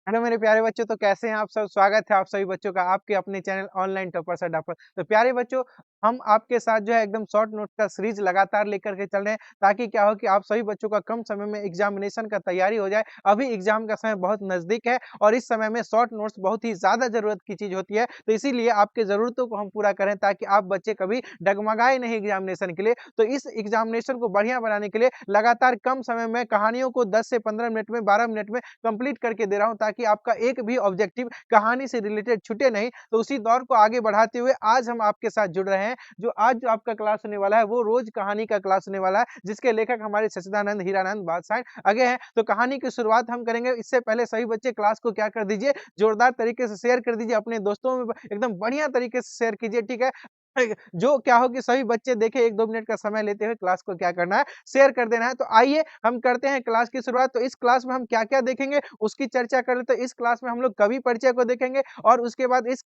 Hello मेरे प्यारे बच्चों, तो कैसे हैं आप सब। स्वागत है आप सभी बच्चों का आपके अपने चैनल ऑनलाइन टॉपर्स अड्डा पर। तो प्यारे बच्चों, हम आपके साथ जो है एकदम शॉर्ट नोट का सीरीज लगातार लेकर के चल रहे हैं, ताकि क्या हो कि आप सभी बच्चों का कम समय में एग्जामिनेशन का तैयारी हो जाए। अभी एग्जाम का समय बहुत नजदीक है और इस समय में शॉर्ट नोट्स बहुत ही ज्यादा जरूरत की चीज होती है। तो इसीलिए आपके जरूरतों को हम पूरा करें, ताकि आप बच्चे कभी डगमगाए नहीं एग्जामिनेशन के लिए। तो इस एग्जामिनेशन को बढ़िया बनाने के लिए लगातार कम समय में कहानियों को 10 से 15 मिनट में, 12 मिनट में कंप्लीट करके दे रहा हूं, ताकि आपका एक भी ऑब्जेक्टिव कहानी से रिलेटेड छूटे नहीं। तो उसी दौर को आगे बढ़ाते हुए आज हम आपके साथ जुड़ रहे हैं। जो आज जो आपका क्लास होने वाला है वो रोज कहानी का क्लास होने वाला है, जिसके लेखक हमारे सच्चिदानंद हीरानंद बादशाह आगे हैं। तो कहानी की शुरुआत हम करेंगे। इससे पहले सभी बच्चे क्लास को क्या कर दीजिए, जोरदार तरीके से शेयर कर दीजिए, अपने दोस्तों में एकदम बढ़िया तरीके से शेयर कीजिए, ठीक है। जो क्या हो कि सभी बच्चे देखें, 1-2 मिनट का समय लेते हुए क्लास को क्या करना है, शेयर कर देना है। तो आइए हम करते हैं क्लास की शुरुआत। तो इस क्लास में हम क्या-क्या देखेंगे उसकी चर्चा करें, तो इस क्लास में हम लोग कवि परिचय को देखेंगे और उसके बाद इस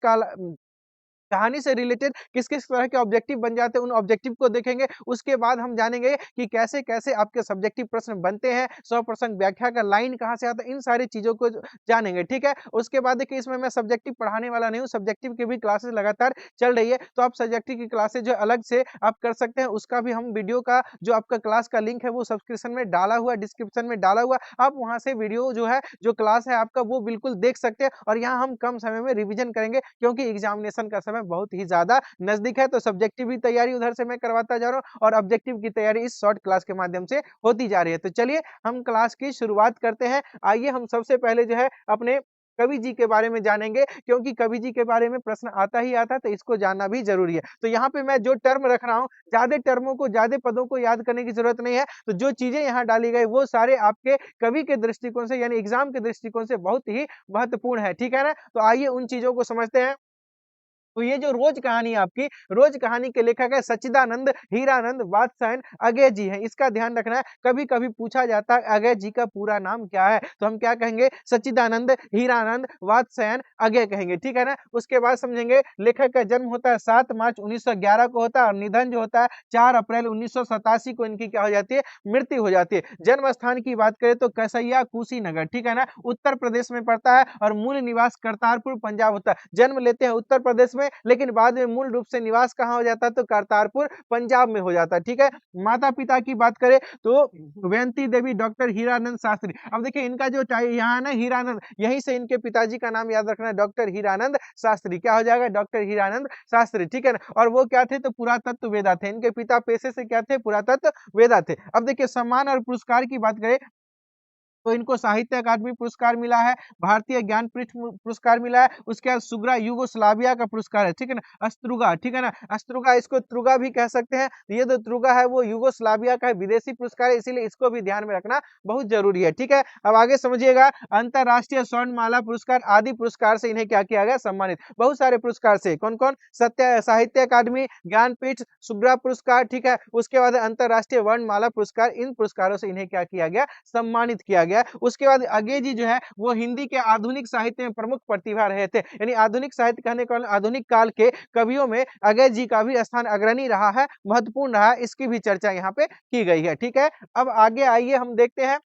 कहानी से रिलेटेड किस-किस तरह के ऑब्जेक्टिव बन जाते हैं, उन ऑब्जेक्टिव को देखेंगे। उसके बाद हम जानेंगे कि कैसे-कैसे आपके सब्जेक्टिव प्रश्न बनते हैं, 100% व्याख्या का लाइन कहाँ से आता है, इन सारी चीज़ों को जानेंगे, ठीक है? उसके बाद देखिए, इसमें मैं सब्जेक्टिव पढ़ाने वाला नहीं हूँ, सब्जेक्टिव की भी क्लासेस लगातार चल रही है। तो आप सब्जेक्टिव की क्लासेस जो अलग से आप कर सकते हैं, उसका भी हम वीडियो का जो आपका क्लास का लिंक है वो सब्सक्रिप्शन में डाला हुआ है, डिस्क्रिप्शन में डाला हुआ है। आप वहाँ से वीडियो जो है, जो क्लास है आपका, वो बिल्कुल देख सकते हैं। और यहाँ हम कम समय में रिवीजन करेंगे, क्योंकि एग्जामिनेशन का समय बहुत ही ज़्यादा नज़दीक है। तो सब्जेक्टिव की तैयारी उधर से मैं करवाता जा रहा हूँ और ऑब्जेक्टिव की तैयारी इस शॉर्ट क्लास के माध्यम से होती जा रही है। तो चलिए हम क्लास की शुरुआत करते हैं। आइए हम सबसे पहले जो है अपने कवि जी के बारे में जानेंगे, क्योंकि कवि जी के बारे में प्रश्न आता ही आता है, तो इसको जानना भी ज़रूरी है। तो यहाँ पे मैं जो टर्म रख रहा हूँ, ज़्यादा टर्मों को, ज़्यादा पदों को याद करने की ज़रूरत नहीं है। तो जो चीज़ें यहाँ डाली गई वो सारे आपके कवि के दृष्टिकोण से, यानी एग्ज़ाम के दृष्टिकोण से बहुत ही महत्वपूर्ण है, ठीक है ना? तो आइए उन चीज़ों को समझते हैं। तो ये जो रोज कहानी है आपकी, रोज कहानी के लेखक है सच्चिदानंद हीरानंद वात्स्यायन अगेय जी हैं। इसका ध्यान रखना है, कभी-कभी पूछा जाता है अगेय जी का पूरा नाम क्या है? तो हम क्या कहेंगे, सच्चिदानंद हीरानंद वात्स्यायन अगेय कहेंगे, ठीक है ना? उसके बाद समझेंगे, लेखक का जन्म होता है 7 मार्च 1911 को होता है और निधन जो होता है 4 अप्रैल 1987 को इनकी क्या हो जाती है, मृत्यु हो जाती है। जन्म स्थान की बात करें तो कसैया कुशीनगर, ठीक है ना? उत्तर प्रदेश में पड़ता है और मूल निवास करतारपुर पंजाब होता है। जन्म लेते हैं उत्तर प्रदेश में, लेकिन बाद में मूल रूप से निवास कहाँ हो जाता है, तो करतारपुर पंजाब में हो जाता है, ठीक है। माता पिता की बात करें तो वयंती देवी डॉक्टर हीरानंद शास्त्री। अब देखिए, इनका जो यहाँ है ना हीरानंद, यहीं से इनके पिताजी का नाम याद रखना है, डॉक्टर हीरानंद शास्त्री। क्या हो जाएगा, डॉक्टर हीरानंद शास्त्री, ठीक है ना। और वो क्या थे, तो पुरातत्व वेदा थे। इनके पिता पेशे से क्या थे, पुरातत्व वेदा थे। अब देखिए, सम्मान और पुरस्कार की बात करें तो इनको साहित्य अकादमी पुरस्कार मिला है, भारतीय ज्ञानपीठ पुरस्कार मिला है, उसके बाद सुग्रा युगोस्लाविया का पुरस्कार है, ठीक है ना। अस्त्रुगा, ठीक है ना, अस्त्रुगा, इसको त्रुगा भी कह सकते हैं। ये जो त्रुगा है वो युगोस्लाविया का विदेशी पुरस्कार है, इसीलिए इसको भी ध्यान में रखना बहुत जरूरी है, ठीक है। अब आगे समझिएगा, अंतरराष्ट्रीय स्वर्णमाला पुरस्कार आदि पुरस्कार से इन्हें क्या किया गया, सम्मानित। बहुत सारे पुरस्कार से, कौन कौन, सत्य साहित्य अकादमी, ज्ञानपीठ, सुग्रा पुरस्कार, ठीक है। उसके बाद अंतरराष्ट्रीय वर्णमाला पुरस्कार, इन पुरस्कारों से इन्हें क्या किया गया, सम्मानित किया गया। उसके बाद अगे जी जो है वो हिंदी के आधुनिक साहित्य में प्रमुख प्रतिभा रहे थे, यानी आधुनिक साहित्य कहने का मतलब आधुनिक काल के कवियों में अगय जी का भी स्थान अग्रणी रहा है, महत्वपूर्ण रहा है। इसकी भी चर्चा यहाँ पे की गई है, ठीक है। अब आगे आइए हम देखते हैं,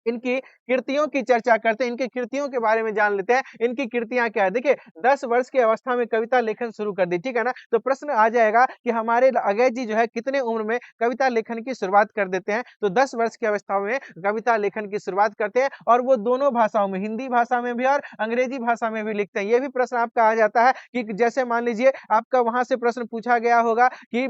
इनकी कृतियों की चर्चा करते हैं, इनकी कृतियों के बारे में जान लेते हैं। इनकी कृतियां क्या है, देखिए 10 वर्ष की अवस्था में कविता लेखन शुरू कर दी, ठीक है ना। तो प्रश्न आ जाएगा कि हमारे अगय जी जो है कितने उम्र में कविता लेखन की शुरुआत कर देते हैं, तो 10 वर्ष की अवस्था में कविता लेखन की शुरुआत करते हैं। और वो दोनों भाषाओं में, हिंदी भाषा में भी और अंग्रेजी भाषा में भी लिखते हैं। ये भी प्रश्न आपका आ जाता है कि जैसे मान लीजिए आपका वहां से प्रश्न पूछा गया होगा कि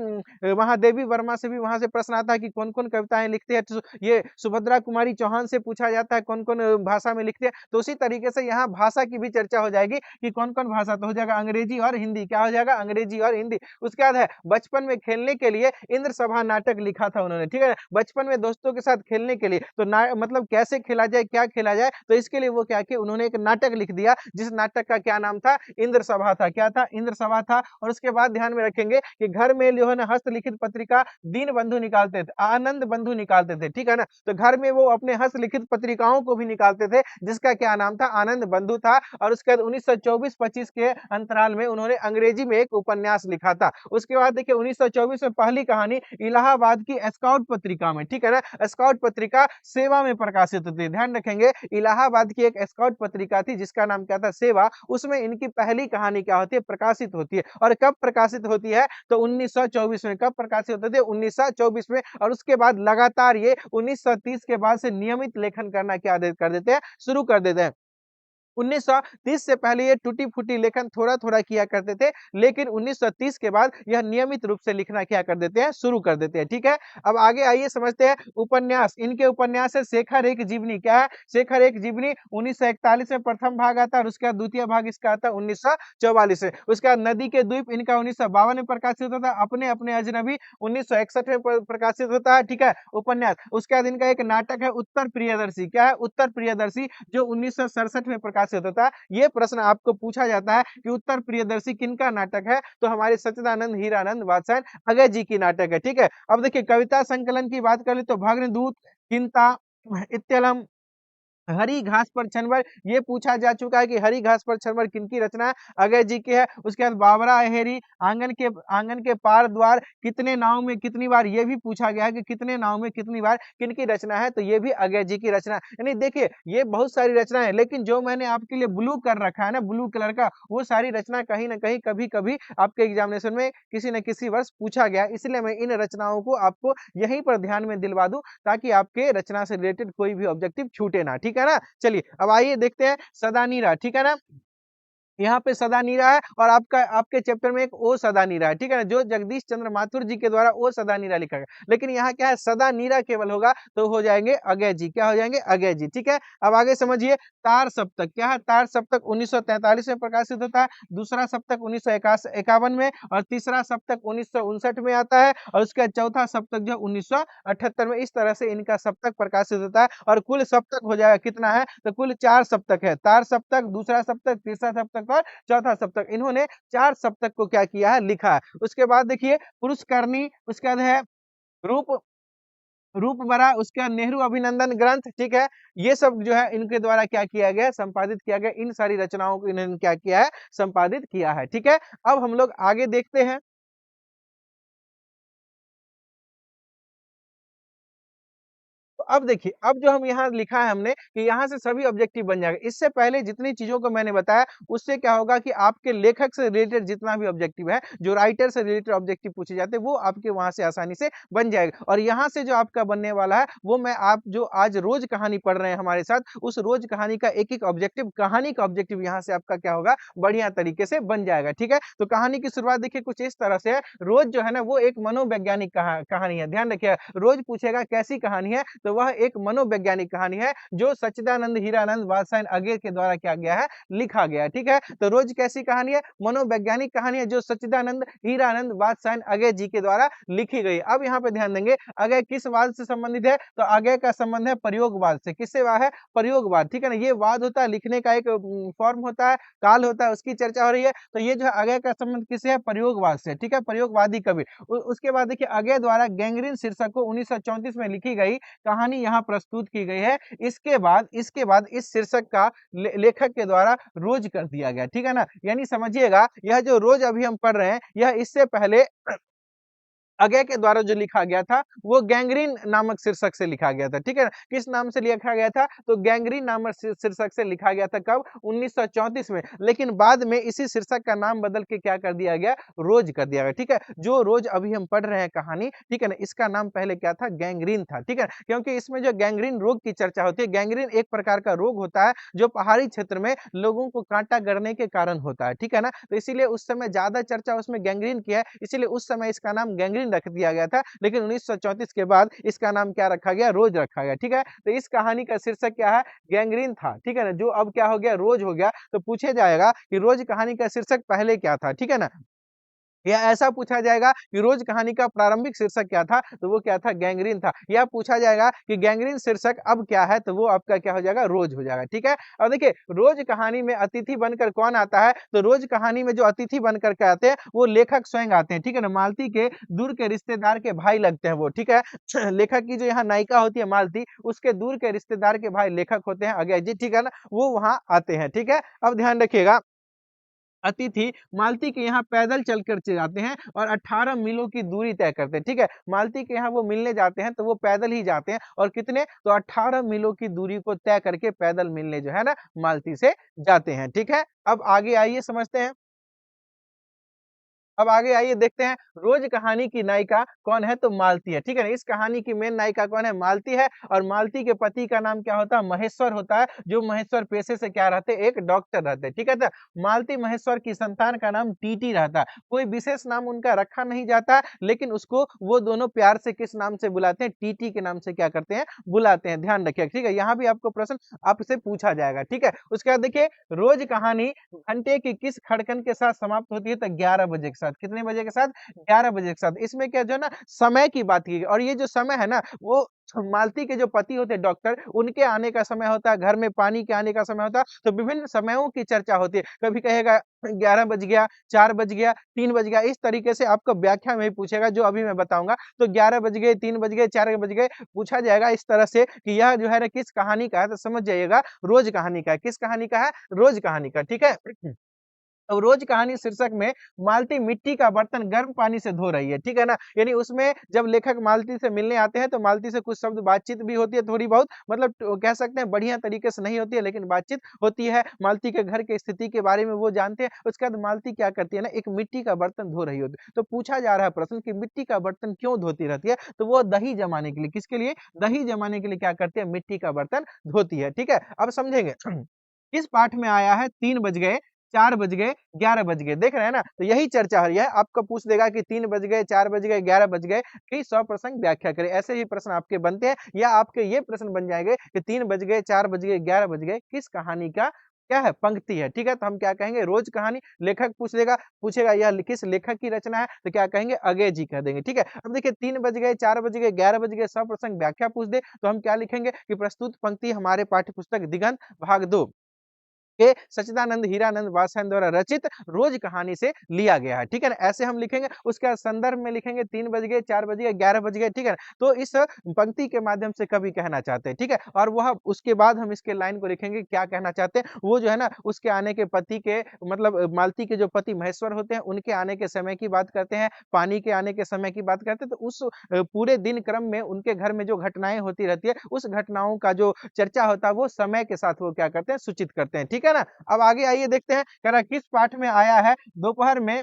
वहां देवी वर्मा से भी वहां से प्रश्न आता है कि कौन कौन कविताएं लिखते हैं, तो ये सुभद्रा कुमारी चौहान से पूछा जाता है कौन कौन भाषा में लिखते हैं। तो उसी तरीके से यहाँ भाषा की भी चर्चा हो जाएगी कि कौन कौन भाषा, तो हो जाएगा अंग्रेजी और हिंदी। क्या हो जाएगा, अंग्रेजी और हिंदी। उसके बाद है बचपन में खेलने के लिए इंद्र सभा नाटक लिखा था उन्होंने, ठीक है। बचपन में दोस्तों के साथ खेलने के लिए, तो मतलब कैसे खेला जाए, क्या खेला जाए, तो इसके लिए वो क्या किया, उन्होंने एक नाटक लिख दिया, जिस नाटक का क्या नाम था, इंद्र सभा था। क्या था, इंद्र सभा था। और उसके बाद ध्यान में रखेंगे कि घर में जो है ना हस्तलिखित पत्रिका दीन बंधु निकालते थे, आनंद बंधु निकालते थे, ठीक है ना। तो घर में वो अपने हस्तलिखित लिखित पत्रिकाओं को भी निकालते थे, जिसका क्या नाम था, आनंद बंधु था। और उसके बाद 1924-25 के अंतराल में उन्होंने अंग्रेजी में एक उपन्यास लिखा था। उसके बाद देखिए 1924 में पहली कहानी इलाहाबाद की स्काउट पत्रिका में, ठीक है ना, स्काउट पत्रिका सेवा में प्रकाशित होती है। ध्यान रखेंगे, इलाहाबाद की एक स्काउट पत्रिका थी जिसका नाम क्या था, सेवा। उसमें इनकी पहली कहानी क्या होती है, प्रकाशित होती है। और कब प्रकाशित होती है, तो 1924 में। कब प्रकाशित होती है, 1924 में। और उसके बाद लगातार ये 1930 के बाद से नियमित लेखन करना क्या कर देते हैं, शुरू कर देते हैं। 1930 से पहले ये टूटी-फूटी लेखन थोड़ा-थोड़ा किया करते थे, लेकिन 1930 के बाद यह नियमित रूप से लिखना क्या कर देते हैं, शुरू कर देते हैं, ठीक है? अब आगे आइए समझते हैं उपन्यास। इनके उपन्यास है शेखर एक जीवनी, क्या है? शेखर एक जीवनी 1941 में प्रथम भाग आता है और उसके बाद द्वितीय भाग इसका आता है 1944 में। उसके बाद नदी के द्वीप इनका 1952 में प्रकाशित होता है, अपने अपने अजनबी 1961 में प्रकाशित होता है, ठीक है? उपन्यास। उसके बाद इनका एक नाटक है उत्तर प्रियदर्शी, क्या है? उत्तर प्रियदर्शी, जो 1967 में प्रकाशित होता है। ये प्रश्न आपको पूछा जाता है कि उत्तर प्रियदर्शी किनका नाटक है, तो हमारे सच्चिदानंद हीरानंद वात्स्यायन अगय जी की नाटक है, ठीक है। अब देखिए कविता संकलन की बात करें तो भग्नदूत, चिंता, इत्यलम, हरी घास पर छनवर, ये पूछा जा चुका है कि हरी घास पर छनवर किनकी रचना है, अगय जी की है। उसके बाद बावरा अहेरी, आंगन के पार द्वार, कितने नाव में कितनी बार, ये भी पूछा गया है कि कितने नाव में कितनी बार, किनकी रचना है, तो ये भी अगय जी की रचना है। यानी देखिए ये बहुत सारी रचनाएं हैं, लेकिन जो मैंने आपके लिए ब्लू कर रखा है ना, ब्लू कलर का, वो सारी रचना कहीं ना कहीं कभी कभी आपके एग्जामिनेशन में किसी न किसी वर्ष पूछा गया, इसलिए मैं इन रचनाओं को आपको यहीं पर ध्यान में दिलवा दूं, ताकि आपके रचना से रिलेटेड कोई भी ऑब्जेक्टिव छूटे ना, ठीक है ना। चलिए अब आइए देखते हैं सदा नीरा, ठीक है ना। यहाँ पे सदा नीरा है और आपका आपके चैप्टर में एक ओ सदा नीरा है, ठीक है ना, जो जगदीश चंद्र माथुर जी के द्वारा ओ सदा नीरा लिखा गया। लेकिन यहाँ क्या है, सदा नीरा केवल होगा तो हो जाएंगे अगय जी, क्या हो जाएंगे, अगय जी, ठीक है। अब आगे समझिए तार सप्तक, क्या है, तार सप्तक 1943 में प्रकाशित होता है, दूसरा सप्तक 1951 में, और तीसरा सप्तक 1959 में आता है, और उसका चौथा सप्तक जो 1978 में। इस तरह से इनका सप्तक प्रकाशित होता है, और कुल सप्तक हो जाएगा कितना है, तो कुल 4 सप्तक है। तार सप्तक, दूसरा सप्तक, तीसरा सप्तक और चौथा सप्तक, इन्होंने 4 सप्तक को क्या किया है, लिखा है। उसके बाद देखिए पुरुषकरणी, उसके बाद है रूप रूप बरा, उसके बाद नेहरू अभिनंदन ग्रंथ, ठीक है। ये सब जो है इनके द्वारा क्या किया गया है, संपादित किया गया। इन सारी रचनाओं को इन्होंने क्या किया है, संपादित किया है, ठीक है। अब हम लोग आगे देखते हैं। तो अब देखिए, अब जो हम यहाँ लिखा है हमने कि यहाँ से सभी ऑब्जेक्टिव बन जाएगा। इससे पहले जितनी चीजों को मैंने बताया, उससे क्या होगा कि आपके लेखक से रिलेटेड जितना भी ऑब्जेक्टिव है, जो राइटर से रिलेटेड ऑब्जेक्टिव पूछे जाते हैं, वो आपके वहां से आसानी से बन जाएगा। और यहाँ से जो आपका बनने वाला है, वो मैं आप जो आज रोज कहानी पढ़ रहे हैं हमारे साथ, उस रोज कहानी का एक एक ऑब्जेक्टिव, कहानी का ऑब्जेक्टिव यहाँ से आपका क्या होगा, बढ़िया तरीके से बन जाएगा, ठीक है। तो कहानी की शुरुआत देखिए कुछ इस तरह से है। रोज जो है ना, वो एक मनोवैज्ञानिक कहानी है, ध्यान रखिएगा। रोज पूछेगा कैसी कहानी है, तो वह एक मनोवैज्ञानिक कहानी है, जो सच्चिदानंद हीरानंद वात्स्यायन अगेर के द्वारा क्या गया है, लिखा गया है, ठीक है। तो रोज कैसी कहानी है, मनोवैज्ञानिक कहानी है, जो सच्चिदानंद हीरानंद वात्स्यायन अगेर जी के द्वारा लिखी गई। अब यहाँ पे ध्यान देंगे, अगेर किस वाद से संबंधित है, तो अगेर का संबंध है प्रयोगवाद से। किससे वाद है, प्रयोगवाद, ठीक है ना। ये वाद होता है, लिखने का एक फॉर्म होता है, काल होता है, उसकी चर्चा हो रही है। तो ये जो है अगेर का संबंध किससे है, प्रयोगवाद से, ठीक है, प्रयोगवादी कवि। उसके बाद देखिए अगेर द्वारा गैंग्रीन शीर्षक को 1934 में लिखी गई कहानी यहाँ प्रस्तुत की गई है। इसके बाद इस शीर्षक का लेखक के द्वारा रोज कर दिया गया, ठीक है ना। यानी समझिएगा, यह जो रोज अभी हम पढ़ रहे हैं, यह इससे पहले अगय के द्वारा जो लिखा गया था, वो गैंग्रीन नामक शीर्षक से लिखा गया था, ठीक है ना। किस नाम से लिखा गया था, तो गैंग्रीन नामक शीर्षक से लिखा गया था। कब, 1934 में। लेकिन बाद में इसी शीर्षक का नाम बदल के क्या कर दिया गया, रोज कर दिया गया, ठीक है। जो रोज अभी हम पढ़ रहे हैं कहानी, ठीक है ना, इसका नाम पहले क्या था, गैंग्रीन था, ठीक है। क्योंकि इसमें जो गैंग्रीन रोग की चर्चा होती है, गैंग्रीन एक प्रकार का रोग होता है जो पहाड़ी क्षेत्र में लोगों को कांटा गड़ने के कारण होता है, ठीक है ना। तो इसीलिए उस समय ज्यादा चर्चा उसमें गैंग्रीन की है, इसीलिए उस समय इसका नाम गैंग्रीन रख दिया गया था। लेकिन 1934 के बाद इसका नाम क्या रखा गया, रोज रखा गया, ठीक है। तो इस कहानी का शीर्षक क्या है, गैंग्रीन था, ठीक है ना। जो अब क्या हो गया, रोज हो गया। तो पूछे जाएगा कि रोज कहानी का शीर्षक पहले क्या था, ठीक है ना। या ऐसा पूछा जाएगा कि रोज कहानी का प्रारंभिक शीर्षक क्या था, तो वो क्या था, गैंग्रीन था। या पूछा जाएगा कि गैंग्रीन शीर्षक अब क्या है, तो वो आपका क्या हो जाएगा, रोज हो जाएगा। ठीक है। अब देखिए रोज कहानी में अतिथि बनकर कौन आता है, तो रोज कहानी में जो अतिथि बनकर के आते हैं वो लेखक स्वयं आते हैं। ठीक है ना, मालती के दूर के रिश्तेदार के भाई लगते हैं वो। ठीक है। लेखक की जो यहाँ नायिका होती है मालती, उसके दूर के रिश्तेदार के भाई लेखक होते हैं अजय जी। ठीक है ना, वो वहां आते हैं। ठीक है। अब ध्यान रखिएगा, अतिथि मालती के यहाँ पैदल चलकर के जाते हैं और 18 मीलों की दूरी तय करते हैं। ठीक है। मालती के यहाँ वो मिलने जाते हैं तो वो पैदल ही जाते हैं, और कितने, तो 18 मीलों की दूरी को तय करके पैदल मिलने जो है ना मालती से जाते हैं। ठीक है। अब आगे आइए समझते हैं। अब आगे आइए देखते हैं रोज कहानी की नायिका कौन है, तो मालती है। ठीक है ना, इस कहानी की मेन नायिका कौन है, मालती है। और मालती के पति का नाम क्या होता है, महेश्वर होता है, जो महेश्वर पेशे से क्या रहते हैं, एक डॉक्टर रहते हैं। ठीक है। तो मालती महेश्वर की संतान का नाम टीटी रहता है। कोई विशेष नाम उनका रखा नहीं जाता, लेकिन उसको वो दोनों प्यार से किस नाम से बुलाते हैं, टीटी के नाम से क्या करते हैं, बुलाते हैं। ध्यान रखिए। ठीक है, यहाँ भी आपको प्रश्न आपसे पूछा जाएगा। ठीक है। उसके बाद देखिए रोज कहानी घंटे की किस खड़कन के साथ समाप्त होती है, तो 11 बजे के साथ। कितने बजे के साथ, 11 बजे के साथ। इसमें क्या जो है ना समय की बात की गई, और ये जो समय है ना वो मालती के जो पति होते हैं डॉक्टर, उनके आने का समय होता है, घर में पानी के आने का समय होता है, तो विभिन्न समयों की चर्चा होती है। कभी कहेगा 11 बज गया, 4 बज गया, 3 बज गया, इस तरीके से आपको व्याख्या में ही पूछेगा, जो अभी मैं बताऊंगा। तो 11 बज गए, 3 बज गए, 4 बज गए, पूछा जाएगा इस तरह से कि यह जो है ना किस कहानी का है, तो समझ जाइएगा रोज कहानी का है। किस कहानी का है, रोज कहानी का। ठीक है। अब रोज कहानी शीर्षक में मालती मिट्टी का बर्तन गर्म पानी से धो रही है। ठीक है ना, यानी उसमें जब लेखक मालती से मिलने आते हैं तो मालती से कुछ शब्द बातचीत भी होती है थोड़ी बहुत, मतलब कह सकते हैं बढ़िया तरीके से नहीं होती है, लेकिन बातचीत होती है। मालती के घर की स्थिति के बारे में वो जानते हैं। उसके बाद मालती क्या करती है ना, एक मिट्टी का बर्तन धो रही होती है। तो पूछा जा रहा है प्रश्न कि मिट्टी का बर्तन क्यों धोती रहती है, तो वो दही जमाने के लिए, किसके लिए, दही जमाने के लिए क्या करती है, मिट्टी का बर्तन धोती है। ठीक है। अब समझेंगे इस पाठ में आया है 3 बज गए, 4 बज गए, 11 बज गए, देख रहे हैं ना, तो यही चर्चा हो रही है। आपको पूछ देगा कि 3 बज गए, 4 बज गए, 11 बज गए, कि सप्रसंग व्याख्या करें। ऐसे ही प्रश्न आपके बनते हैं, या आपके ये प्रश्न बन जाएंगे कि 3 बज गए, 4 बज गए, 11 बज गए, किस कहानी का क्या है, पंक्ति है। ठीक है। तो हम क्या कहेंगे, रोज कहानी। लेखक पूछ लेगा, पूछेगा यह किस लेखक की रचना है, तो क्या कहेंगे, अगय जी कह देंगे। ठीक है। अब देखिए 3 बज गए, 4 बज गए, 11 बज गए, सप्रसंग व्याख्या पूछ दे, तो हम क्या लिखेंगे कि प्रस्तुत पंक्ति हमारे पाठ्य पुस्तक दिगंत भाग 2 के सच्चिदानंद हीरानंद वात्स्यायन द्वारा रचित रोज कहानी से लिया गया है। ठीक है ना, ऐसे हम लिखेंगे। उसके बाद संदर्भ में लिखेंगे 3 बज गए, 4 बज गए, 11 बज गए। ठीक है ना, तो इस पंक्ति के माध्यम से कवि कहना चाहते हैं। ठीक है। और वह उसके बाद हम इसके लाइन को लिखेंगे क्या कहना चाहते हैं, वो जो है ना उसके आने के पति के, मतलब मालती के जो पति महेश्वर होते हैं उनके आने के समय की बात करते हैं, पानी के आने के समय की बात करते हैं। तो उस पूरे दिन क्रम में उनके घर में जो घटनाएं होती रहती है, उस घटनाओं का जो चर्चा होता है वो समय के साथ वो क्या करते हैं, सूचित करते हैं। ठीक है ना। अब आगे आइए देखते हैं, कह रहा किस पाठ में आया है, दोपहर में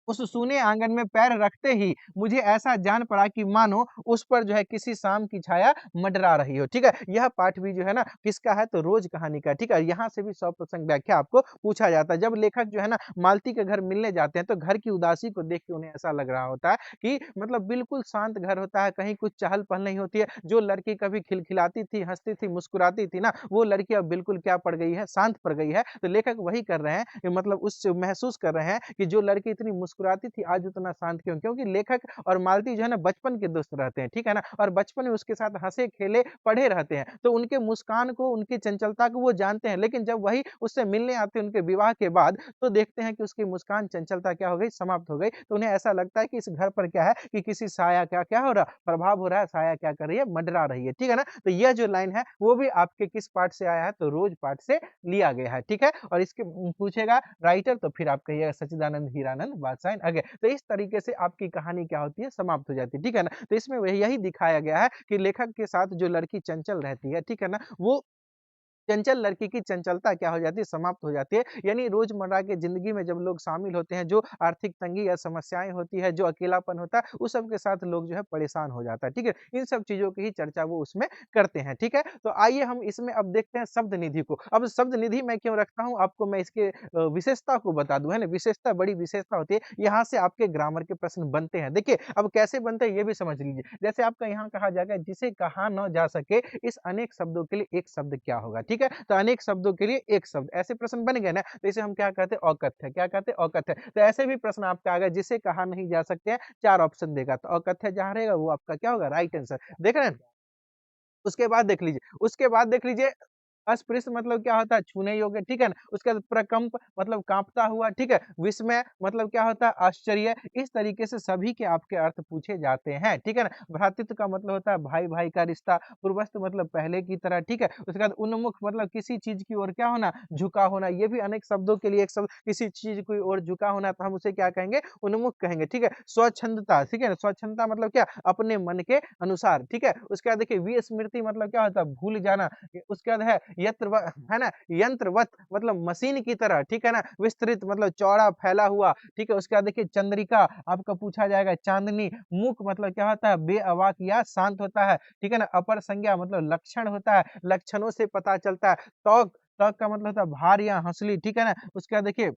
उस सूने आंगन में पैर रखते ही मुझे ऐसा जान पड़ा कि मानो उस पर जो है किसी शाम की छाया मंडरा रही हो। ठीक है। यह पाठ भी जो है ना किसका है, तो रोज कहानी का। ठीक है। यहाँ से भी सप्रसंग व्याख्या आपको पूछा जाता है। जब लेखक जो है ना मालती के घर मिलने जाते हैं तो घर की उदासी को देख के उन्हें ऐसा लग रहा होता है कि मतलब बिल्कुल शांत घर होता है, कहीं कुछ चहल पहल नहीं होती है। जो लड़की कभी खिलखिलाती थी, हंसती थी, मुस्कुराती थी ना, वो लड़की अब बिल्कुल क्या पड़ गई है, शांत पड़ गई है। तो लेखक वही कर रहे हैं कि मतलब उस महसूस कर रहे हैं कि जो लड़की इतनी मुस्कुराती थी आज उतना शांत क्यों, क्योंकि लेखक और मालती जो है ना बचपन के दोस्त रहते हैं। ठीक है ना, और बचपन में उसके साथ हंसे खेले पढ़े रहते हैं, तो उनके मुस्कान को, उनकी चंचलता को वो जानते हैं। लेकिन जब वही उससे मिलने आते हैं उनके विवाह के बाद, तो देखते हैं कि उसकी मुस्कान, चंचलता क्या हो गई, समाप्त हो गई। तो उन्हें ऐसा लगता है कि इस घर पर क्या है कि किसी साया क्या क्या हो रहा, प्रभाव हो रहा है, साया क्या कर रही है, मंडरा रही है। ठीक है ना, तो यह जो लाइन है वो भी आपके किस पाठ से आया है, तो रोज पाठ से लिया गया है। ठीक है। और इसके पूछेगा राइटर, तो फिर आप कहिएगा सच्चिदानंद हीरानंद वात्स्यायन अगय। तो इस तरीके से आपकी कहानी क्या होती है, समाप्त हो जाती है। ठीक है ना, तो इसमें यही दिखाया गया है कि लेखक के साथ जो लड़की चंचल रहती है, ठीक है ना, वो चंचल लड़की की चंचलता क्या हो जाती है, समाप्त हो जाती है। यानी रोजमर्रा की जिंदगी में जब लोग शामिल होते हैं, जो आर्थिक तंगी या समस्याएं होती है, जो अकेलापन होता है, उस सब के साथ लोग जो है परेशान हो जाता है। ठीक है। इन सब चीजों की ही चर्चा वो उसमें करते हैं। ठीक है। तो आइए हम इसमें अब देखते हैं शब्द निधि को। अब शब्द निधि मैं क्यों रखता हूं, आपको मैं इसके विशेषता को बता दूं, है ना, विशेषता, बड़ी विशेषता होती है। यहाँ से आपके ग्रामर के प्रश्न बनते हैं। देखिए अब कैसे बनते हैं ये भी समझ लीजिए। जैसे आपका यहाँ कहा जाएगा जिसे कहा न जा सके, इस अनेक शब्दों के लिए एक शब्द क्या होगा। ठीक ठीक है? तो अनेक शब्दों के लिए एक शब्द, ऐसे प्रश्न बन गए ना, तो इसे हम क्या कहते हैं? औकथ्य, क्या कहते हैं? औकथ्य। तो ऐसे भी प्रश्न आपके आ गए जिसे कहा नहीं जा सकते हैं, 4 ऑप्शन देगा, तो औकथ्य जहाँ रहेगा वो आपका क्या होगा? Right answer. देख रहे हैं? उसके बाद देख लीजिए अस्पृश्य मतलब क्या होता है? छूने योग्य, ठीक है ना? उसके बाद प्रकंप मतलब काँपता हुआ, ठीक है? विस्मय मतलब क्या होता है? आश्चर्य। इस तरीके से सभी के आपके अर्थ पूछे जाते हैं, ठीक है ना? भ्रातृत्व का मतलब होता है भाई-भाई का रिश्ता, पूर्वस्थ मतलब पहले की तरह, ठीक है? उसके बाद उन्मुख मतलब किसी चीज़ की ओर क्या होना? झुका होना, ये भी अनेक शब्दों के लिए एक शब्द किसी चीज़ की ओर झुका होना, तो हम उसे क्या कहेंगे? उन्मुख कहेंगे, ठीक है? स्वच्छंदता, ठीक है ना? स्वच्छंदता मतलब क्या? अपने मन के अनुसार, ठीक है? उसके बाद देखिए विस्मृति मतलब क्या होता है? भूल जाना। उसके बाद है यत्र व है ना? यंत्रवत मतलब मशीन की तरह, ठीक है ना? विस्तृत मतलब चौड़ा फैला हुआ, ठीक है? उसके बाद देखिए चंद्रिका आपका पूछा जाएगा, चाँदनी, मूक मतलब क्या होता है? बेअवाक या शांत होता है, ठीक है ना? अपर संज्ञा मतलब लक्षण होता है, लक्षणों से पता चलता है। त्वक, त्वक का मतलब होता है भार या हँसली, ठीक है ना? उसके बाद देखिए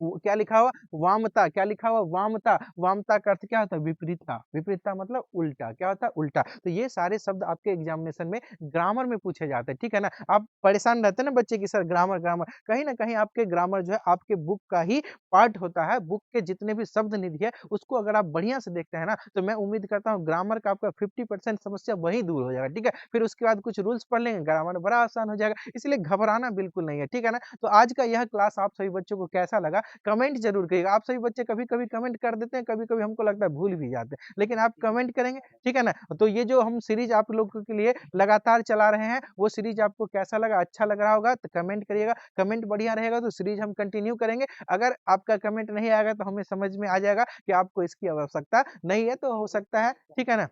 वो क्या लिखा हुआ? वामता, क्या लिखा हुआ? वामता, वामता का अर्थ क्या होता है? विपरीतता, विपरीतता मतलब उल्टा, क्या होता है? उल्टा। तो ये सारे शब्द आपके एग्ज़ामिनेशन में ग्रामर में पूछे जाते हैं, ठीक है ना? आप परेशान रहते हैं ना बच्चे कि सर ग्रामर, ग्रामर, कहीं न कहीं आपके ग्रामर जो है आपके बुक का ही पार्ट होता है, बुक के जितने भी शब्द निधि है, उसको अगर आप बढ़िया से देखते हैं ना, तो मैं उम्मीद करता हूँ ग्रामर का आपका 50% समस्या वहीं दूर हो जाएगा, ठीक है? फिर उसके बाद कुछ रूल्स पढ़ लेंगे, ग्रामर बड़ा आसान हो जाएगा, इसलिए घबराना बिल्कुल नहीं है, ठीक है ना? तो आज का यह क्लास आप सभी बच्चों को कैसा लगा? कमेंट ज़रूर करिएगा। आप सभी बच्चे कभी-कभी कमेंट कर देते हैं, कभी-कभी हमको लगता है भूल भी जाते हैं। लेकिन आप कमेंट करेंगे, ठीक है ना? तो ये जो हम सीरीज़ आप लोगों के लिए लगातार चला रहे हैं, वो सीरीज़ आपको कैसा लगा? अच्छा लग रहा होगा तो कमेंट करिएगा। कमेंट बढ़िया रहेगा तो सीरीज़ हम कंटिन्यू करेंगे। अगर आपका कमेंट नहीं आएगा तो हमें समझ में आ जाएगा कि आपको इसकी आवश्यकता नहीं है, तो हो सकता है, ठीक है ना?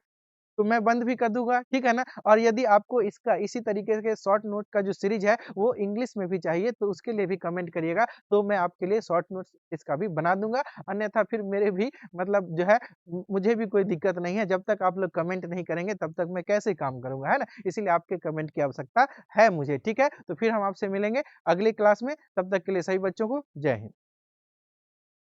तो मैं बंद भी कर दूँगा, ठीक है ना? और यदि आपको इसका इसी तरीके के शॉर्ट नोट का जो सीरीज़ है, वो इंग्लिश में भी चाहिए, तो उसके लिए भी कमेंट करिएगा, तो मैं आपके लिए शॉर्ट नोट्स इसका भी बना दूँगा। अन्यथा फिर मेरे भी मतलब जो है मुझे भी कोई दिक्कत नहीं है, जब तक आप लोग कमेंट नहीं करेंगे, तब तक मैं कैसे काम करूँगा, है ना? इसीलिए आपके कमेंट की आवश्यकता है मुझे, ठीक है? तो फिर हम आपसे मिलेंगे अगली क्लास में, तब तक के लिए सभी बच्चों को जय हिंद।